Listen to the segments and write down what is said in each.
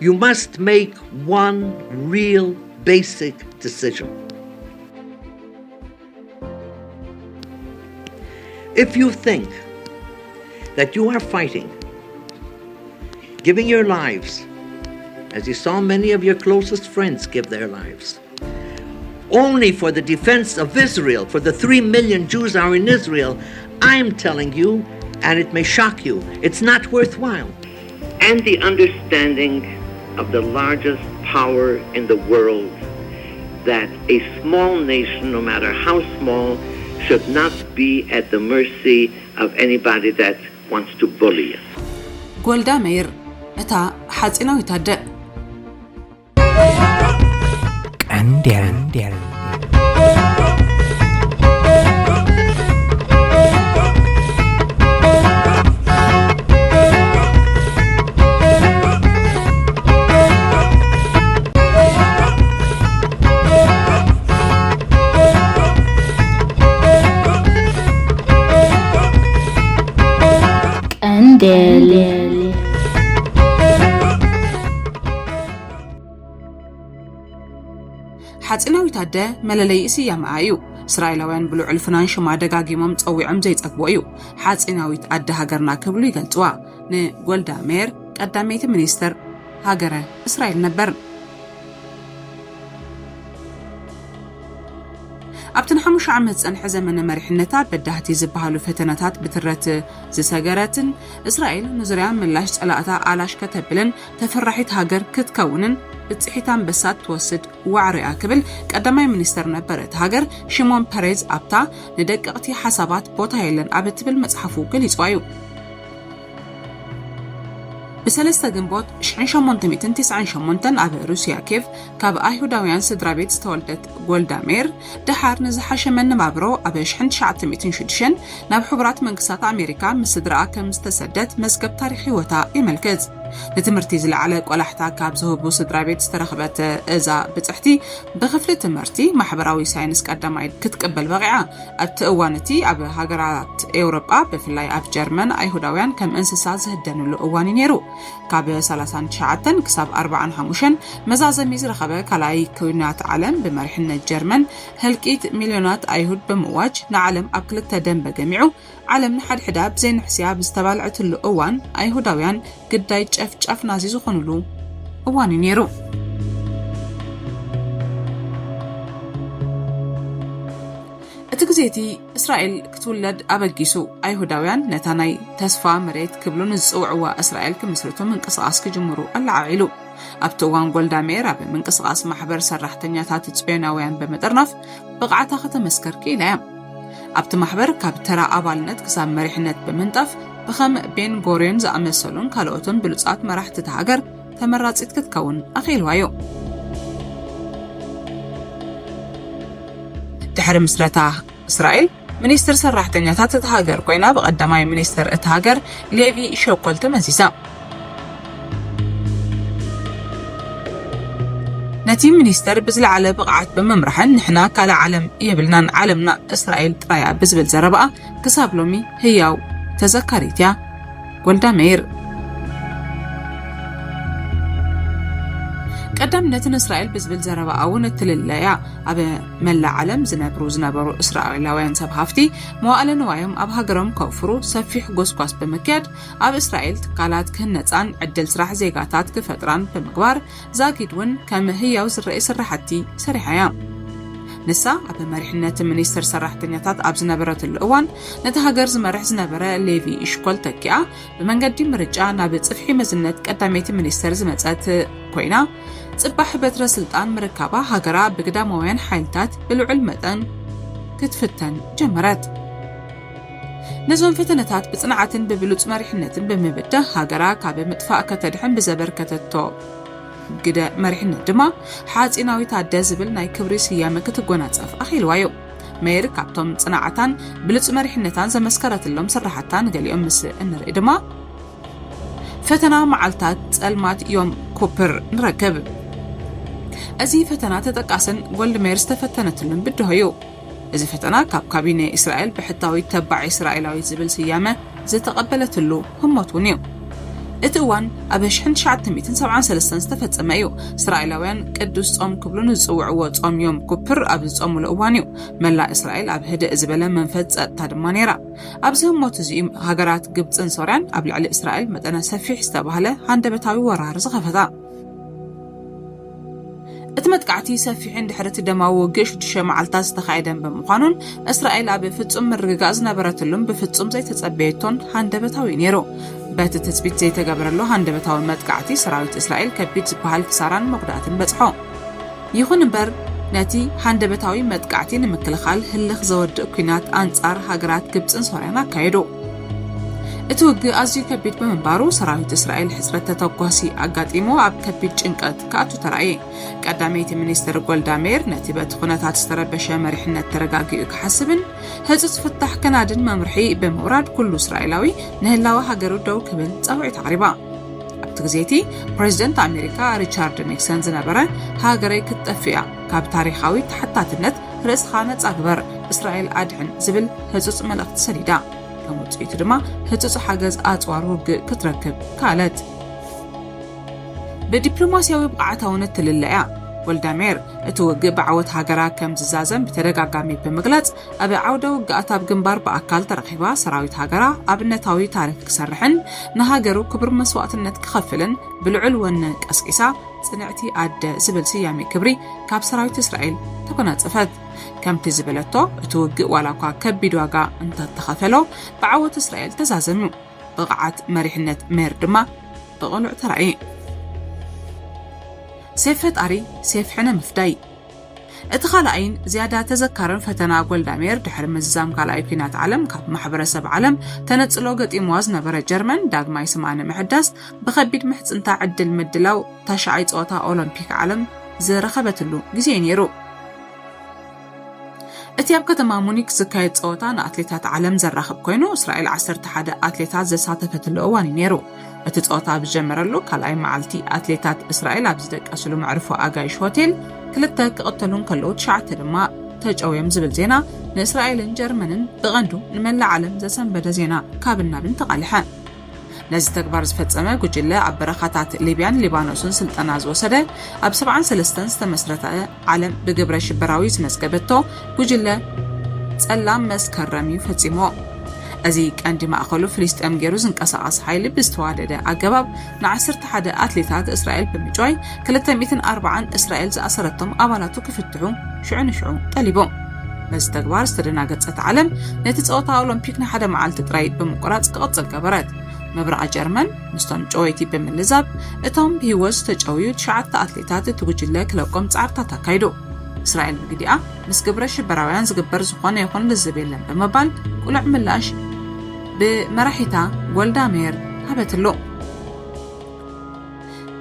you must make one real basic decision. If you think that you are fighting, giving your lives, as you saw many of your closest friends give their lives, only for the defense of Israel, for the 3 million Jews are in Israel, I'm telling you, and it may shock you, it's not worthwhile. And the understanding of the largest power in the world, that a small nation, no matter how small, should not be at the mercy of anybody that wants to bully us. ጎልዳ ሜይር እታ ሓጺናዊት ኣደ ቀንዴል ሓጺናዊት ኣደ መለለይ ስያመ እዩ እስራኤላውያን ብልዑል ፍናንሽም ደጋጊሞም ጸዊዖም ዘይጸግቦ እዩ ሓጺናዊት ኣደ ሃገርና ክብሉ ይገልጽዋ ንጎልዳ ሜይር ቀዳመይቲ ሚኒስተር ሃገረ እስራኤል ነበር ኣብተን 5 ዓመት ጸንሐ ዘመነ መሪሕነታ በዳህቲ ዝበሃሉ ፈተነታት ብትረት ዝሰገረትን እስራኤል ንዙርያ ምላሽ ጸላእታ ኣላሽ ከተብልን ተፈራሒት ሃገር ክትከውንን ብጽሒታን በሳት ትወስድ ዋዕሪያ ክብል ቀዳማይ ሚኒስተር ነበረት ሃገር ሽሞን ፐሬዝ ኣብታ ንደቀቕቲ ሓሳባት ቦታ የለን ኣብ እትብል መጽሓፉ ገሊጽዋ እዩ በሰለስተ ግንቦት 1898 ኣብ ሩስያ ኬቭ ካብ ኣይሁዳውያን ስድራ ቤት ዝተወልደት ጎልዳ ሜይር ድሓር ንዝሓሸ መነባብሮ ኣብ 1906 ናብ ሕቡራት መንግስታት ኣሜሪካ ምስ ስድራኣ ከም ዝተሰደት መዝገብ ታሪኽ ህይወታ ይምልክት ንትምህርቲ ዝለዓለ ቆላሕታ ካብ ዝህቡ ስድራ ቤት ዝተረኽበት እዛ ብጽሕቲ ብኽፍሊ ትምህርቲ ማሕበራዊ ሳይንስ ቀዳማይ ክትቅበል በቂዓ ኣብቲ እዋንቲ ኣብ ሃገራት ኤውሮጳ ብፍላይ ኣብ ጀርመን ኣይሁዳውያን ከም እንስሳ ዝህደንሉ እዋን ነይሩ ካብ 39 ክሳብ 45 መዛዘሚ ዝረኸበ ካልኣይ ኩናት ዓለም ብመሪሕነት ጀርመን ህልቂት ሚልዮናት ኣይሁድ ብምዋጅ ንዓለም ኣብ ክልተ ደንበ ገሚዑ ዓለም ንሓድሕዳ ብዘይንሕስያ ብዝተባልዐትሉ እዋን ኣይሁዳውያን ግዳይ ጨፍጫፍ ናዚ ዝኾኑሉ እዋን ነይሩ እቲ ግዜቲ እስራኤል ክትውለድ ኣበጊሱ ኣይሁዳውያን ነታ ናይ ተስፋ መሬት ክብሉን ዝጽውዕዋ እስራኤል ክምስርቱ ምንቅስቓስ ክጅምሩ ኣላዓዒሉ ኣብቲ እዋን ጎልዳ ሜይር ኣብ ምንቅስቓስ ማሕበር ሰራሕተኛታት ጽዮናውያን በመጠርናፍ ብቕዓታ ከተመስከር ክኢላ እያ ኣብቲ ማሕበር ካብ ተራ ኣባልነት ክሳብ መሪሕነት ብምንጣፍ ብኸም ቤን ጎሪዮን ዝኣመሰሉን ካልኦትን ብሉጻት መራሕቲ ሃገር ተመራጺት ክትከውን ኣኺልዋ እዩ ድሕሪ ምስረታ እስራኤል ሚኒስትር ሰራሕተኛታት እቲ ሃገር ኮይና ብቐዳማይ ሚኒስትር እቲ ሃገር ሌቪ ሾኮል ተመሲሳ ነቲ ሚኒስተር ብዝለዓለ ብቕዓት ብምምራሕን ንሕና ካልእ ዓለም የብልናን ዓለምና እስራኤል ጥራያ ብዝብል ዘረባኣ ክሳብ ሎሚ ህያው ተዘካሪት እያ ጎልዳ ሜይር ቀዳምነትን እስራኤል ብዝብል ዘረባኣ እውን እትልለያ ኣብ መላእ ዓለም ዝነበሩ እስራኤላውያን ሰብ ሃፍቲ መዋእለ ንዋዮም ኣብ ሃገሮም ከውፍሩ ሰፊሕ ጎስጓስ ብምክያድ ኣብ እስራኤል ትካላት ክህነፃን ዕድል ስራሕ ዜጋታት ክፈጥራን ብምግባር ዛጊድ እውን ከም ህያው ዝረአ ስራሕቲ ሰሪሓ እያ ንሳ ኣብ መሪሕነት ሚኒስትር ሰራሕተኛታት ኣብ ዝነበረትሉ እዋን ነቲ ሃገር ዝመርሕ ዝነበረ ሌቪ እሽኮል ተኪኣ ብመንገዲ ምርጫ ናብ ጽፍሒ መዝነት ቀዳመይቲ ሚኒስትር ዝመጸት ኮይና ጽባሕ በትረ ስልጣን ምርካባ ሃገራ ብግዳማውያን ሓይልታት ብልዑል መጠን ክትፍተን ጀመረት ነዞም ፈተነታት ብጽንዓትን ብብሉጽ መሪሕነትን ብምብዳህ ሃገራ ካብ ምጥፋእ ከተድሕን ብዘበርከተቶ ግደ መሪሕነት ድማ ሓጺናዊት ኣደ ዝብል ናይ ክብሪ ስያመ ክትጎናጸፍ ኣኺልዋ እዩ ሜይር ካብቶም ጽንዓታን ብሉጽ መሪሕነታን ዘመስከረትሎም ስራሕታን ገሊኦም ምስ እንርኢ ድማ ፈተና መዓልታት ጸልማት ዮም ኩፕር ንረክብ እዚ ፈተና ተጠቃስን ጎልዳ ሜይር ዝተፈተነትሉን ብድሆ እዩ እዚ ፈተና ካብ ካቢኔ እስራኤል ብሕታዊ ተባዕ እስራኤላዊ ዝብል ስያመ ዝተቐበለትሉ ህሞት እውን እዩ እትዋን አበሽ 1973 ዝተፈጸመ እዩ እስራኤላውያን ቅዱስ ጾም ክብሉን ዝጽውዕዎ ጾም ዮም ኩፕር ኣብ ዝጾምሉ እዋን እዩ መላእ እስራኤል ኣብ ህድእ ዝበለ መንፈስ ጸጥታ ድማ ነይራ ኣብዚ ህሞት እዚ ሃገራት ግብፅን ሶርያን ኣብ ልዕሊ እስራኤል መጠነ ሰፊሕ ዝተባህለ ሃንደበታዊ ወራር ዝኸፈታ እትመጥቃዕቲ ሰፊሕን ድሕረት ደማዊ ውግእ 6 መዓልታት ዝተኻየደን ብምዃኑን እስራኤል ኣብ ፍጹም ምርግጋእ ዝነበረትሉን ብፍጹም ዘይተጸበየቶን ሃንደበታዊ ነይሩ በቲ ተጽቢት ዘይተገበረሉ ሃንደበታዊ መጥቃዕቲ ሰራዊት እስራኤል ከቢድ ዝበሃል ክሳራን መጉዳእትን በጽሖ ይኹን እምበር ነቲ ሃንደበታዊ መጥቃዕቲ ንምክልኻል ህልኽ ዘወድእ ኩናት አንጻር ሃገራት ግብፅን ሶርያን አካየዱ እቲ ውግእ ኣዝዩ ከቢድ ብምንባሩ ሰራዊት እስራኤል ሕጽረት ተተኳሲ ኣጋጢሞ ኣብ ከቢድ ጭንቀት ከኣቱ ተራእየ ቀዳመይቲ ሚኒስትር ጎልዳ ሜር ነቲ በቲ ኩነታት ዝተረበሸ መሪሕነት ተረጋጊኡ ክሓስብን ህጹጽ ፍታሕ ከናድን መምርሒ ብምውራድ ኩሉ እስራኤላዊ ንህላዊ ሃገሩ ደው ክብል ጸውዒት ኣቕሪባ ኣብቲ ግዜቲ ፕሬዚደንት ኣሜሪካ ሪቻርድ ኒክሰን ዝነበረ ሃገረይ ክትጠፍያ ካብ ታሪኻዊ ተሓታትነት ርእስኻ ነጻ ግበር እስራኤል ኣድሕን ዝብል ህጹጽ መልእኽቲ ሰዲዳ ከመጽኢቱ ድማ ህጹጽ ሓገዝ ኣጽዋር ውግእ ክትረክብ ካለት ብዲፕሎማሲያዊ ብቕዓታውነት ትልለያ ጎልዳ ሜር እቲ ውግእ ብዓወት ሃገራ ከም ዝዛዘም ብተደጋጋሚ ብምግላጽ ኣብ ዓውደ ውግኣት ኣብ ግንባር በኣካል ተረኺባ ሰራዊት ሃገራ ኣብነታዊ ታሪክ ክሰርሕን ንሃገሩ ክብር መስዋዕትነት ክኸፍልን ብልዑል ወነ ቀስቂሳ ጽንዕቲ ኣደ ዝብል ስያሜ ክብሪ ካብ ሰራዊት እስራኤል ተጎናጸፈት ከምቲ ዝበለቶ እቲ ውግእ ዋላኳ ከቢድ ዋጋ እንተተኸፈሎ ብዓወት እስራኤል ተዛዘሙ ብቕዓት መሪሕነት ሜር ድማ ብቕሉዕ ተራእየ سيف ፈጣሪ سيف حنا مفداي እቲ ኻልኣይን ዝያዳ ተዘካርን ፈተና ጎልዳ ሜር ድሕሪ ምዝዛም ካልኣይ ኩናት ዓለም ካብ ማሕበረሰብ ዓለም ተነጽሎ ገጢምዋ ዝነበረ ጀርመን ዳግማይ ስማነ ምሕዳስ ብኸቢድ ምሕጽንታ ዕድል ምድላው ተሻዓይ ጸወታ ኦሎምፒክ ዓለም ዝረኸበትሉ ግዜ ነይሩ እቲ ኣብ ከተማ ሙኒክ ዝካየድ ጸወታ ንኣትሌታት ዓለም ዘራኽብ ኮይኑ እስራኤል 11 ኣትሌታት ዘሳተፈትሉ እዋን ነይሩ እቲ ጸወታ ብጀመረሉ ካልኣይ መዓልቲ ኣትሌታት እስራኤል ኣብ ዝደቀስሉ መዕርፎ ኣጋይሽ ሆቴል ክልተ ክቕተሉን ከለዉ 9 ድማ ተጨውዮም ዝብል ዜና ንእስራኤልን ጀርመንን ብቐንዱ ንመላእ ዓለም ዘሰንበደ ዜና ካብ ናብን ተቓሊሐ ነዚ ተግባር ዝፈጸመ ጉጅለ ኣብ በረኻታት ሊብያን ሊባኖስን ስልጠና ዝወሰደ ኣብ 73 ዝተመስረተ ዓለም ብግብረ ሽበራዊ ዝመዝገበቶ ጉጅለ ጸላም መስከረም ፈጺሞ እዚ ቀንዲ ማእኸሉ ፍልስጤም ገይሩ ዝንቀሳቐስ ሓይሊ ብዝተዋደደ ኣገባብ ን11 ኣትሌታት እስራኤል ብምጭዋይ 240 እስራኤል ዝኣሰረቶም ኣባላቱ ክፍትሑ ሽዑ ጠሊቦም ነዚ ተግባር ዝተደናገጸት ዓለም ነቲ ጸወታ ኦሎምፒክ ንሓደ መዓልቲ ጥራይ ብምቁራጽ ክቕጽል ገበረት መብራቕ ጀርመን ምስቶም ጨወይቲ ብምልዛብ እቶም ብሂወት ዝተጨውዩ 9 ኣትሌታት እቲ ጉጅለ ክለቆም ጻዕርታት ኣካይዱ እስራኤል ብግዲኣ ምስ ግብረ ሽበራውያን ዝግበር ዝኾነ ይኹን ልዝብ የለን ብምባል ቁሉዕ ምላሽ ብመራሒታ ጎልዳ ሜር ሃበትሎ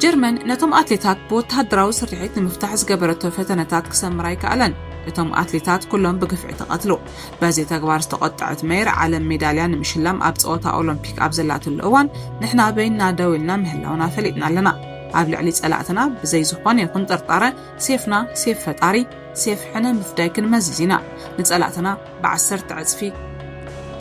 ጀርመን ነቶም ኣትሌታት ብወተሃደራዊ ስርሒት ንምፍታሕ ዝገበረቶ ፈተነታት ክሰምራ ይከኣለን እቶም ኣትሌታት ኩሎም ብግፍዒ ተቐትሉ በዚ ተግባር ዝተቆጠዐት ሜር ዓለም ሜዳልያ ንምሽላም ኣብ ጸወታ ኦሎምፒክ ኣብ ዘላትሉ እዋን ንሕና በይና ደው ኢልና ምህላውና ፈሊጥና ኣለና ኣብ ልዕሊ ጸላእትና ብዘይ ዝኾነ ይኹን ጥርጣረ ሴፍና ሴፍ ፈጣሪ ሴፍ ሕነ ምፍዳይ ክንመዝዝ ኢና ንጸላእትና ብ10 ዕጽፊ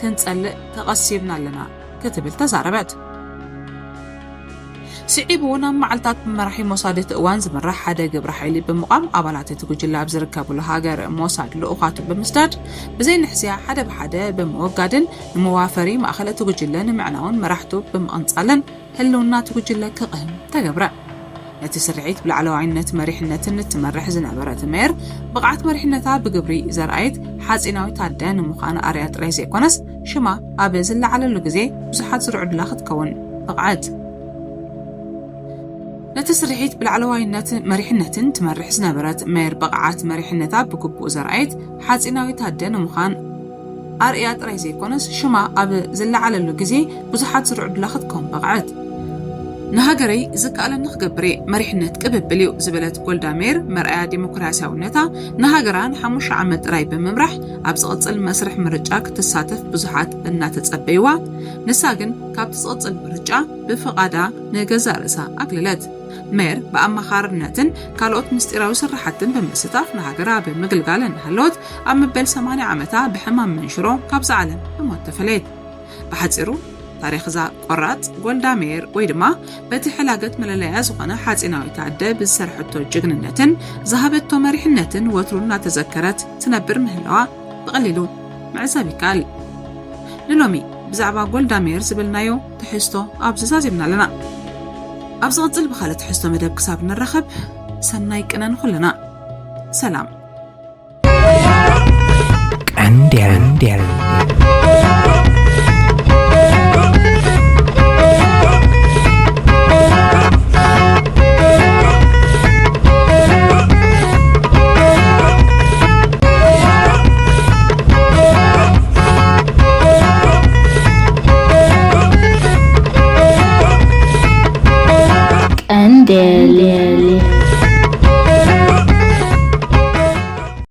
ክንጸልእ ተቐሲብና ኣለና ክትብል ተዛረበት ስዒቡ ናብ መዓልታት መራሒ ሞሳድ እዋን ዝመራሕ ሓደ ግብረ ሓይሊ ብምቋም ኣባላት እቲ ጉጅለ ኣብ ዝርከብሉ ሃገር ሞሳድ ልኡኻቱ ብምስዳድ ብዘይ ንሕስያ ሓደ ብሓደ ብምወጋድን ንመዋፈሪ ማእኸል እቲ ጉጅለ ንምዕናውን መራሕቱ ብምቕንጻልን ህልውና እቲ ጉጅለ ክቕህም ተገብረ ነቲ ስርዒት ብላዕለዋይነት መሪሕነትን እትመርሕ ዝነበረት ሜር ብቕዓት መሪሕነታ ብግብሪ ዘርኣየት ሓጺናዊት ኣደ ንምዃን ኣርያ ጥራይ ዘይኮነስ ሽማ ኣብ ዝለዓለሉ ግዜ ብዙሓት ዝርዕዱላ ክትከውን ብቕዓት ነቲ ስርሒት ብላዕለዋይነት መሪሕነትን ትመርሕ ዝነበረት ሜር ብቕዓት መሪሕነታ ብግቡእ ዘርኣየት ሓጺናዊት ኣደ ንምዃን ኣርያ ጥራይ ዘይኮነስ ሽማ ኣብ ዝለዓለሉ ግዜ ብዙሓት ዝርዕዱላ ክትከውን ብቕዓት ንሃገረይ ዝከኣለኒ ክገብር መሪሕነት ቅብብል እዩ ዝበለት ጎልዳ ሜር መርኣያ ዲሞክራሲያውነታ ንሃገራን 5 ዓመት ጥራይ ብምምራሕ ኣብ ዝቕጽል መስርሕ ምርጫ ክትሳተፍ ብዙሓት እናተጸበይዋ ንሳ ግን ካብ ዝቕጽል ምርጫ ብፍቓዳ ንገዛ ርእሳ ኣግልለት ሜር ብኣማኻርነትን ካልኦት ምስጢራዊ ስራሓትን ብምስታፍ ንሃገራ ብምግልጋል እናሃለወት ኣብ መበል 80 ዓመታ ብሕማም መንሽሮ ካብዚ ዓለም ብሞት ተፈለየት ብሓጺሩ ታሪክ ዛ ቆራጽ ጎልዳ ሜር ወይ ድማ በቲ ሕላገት መለለያ ዝኾነ ሓጺናዊት ኣደ ብዝሰርሐቶ ጅግንነትን ዝሃበቶ መሪሕነትን ወትሩና ተዘከረት ትነብር ምህላዋ ብቐሊሉ ምዕዛብ ይከኣል ንሎሚ ብዛዕባ ጎልዳ ሜር ዝብልናዮ ትሕዝቶ ኣብዚ ዛዚምና ኣለና ኣብ ዝቕፅል ብኻልእ ትሕዝቶ መደብ ክሳብ ንራኸብ ሰናይ ቅነን ኩልና ሰላም ቀንዴር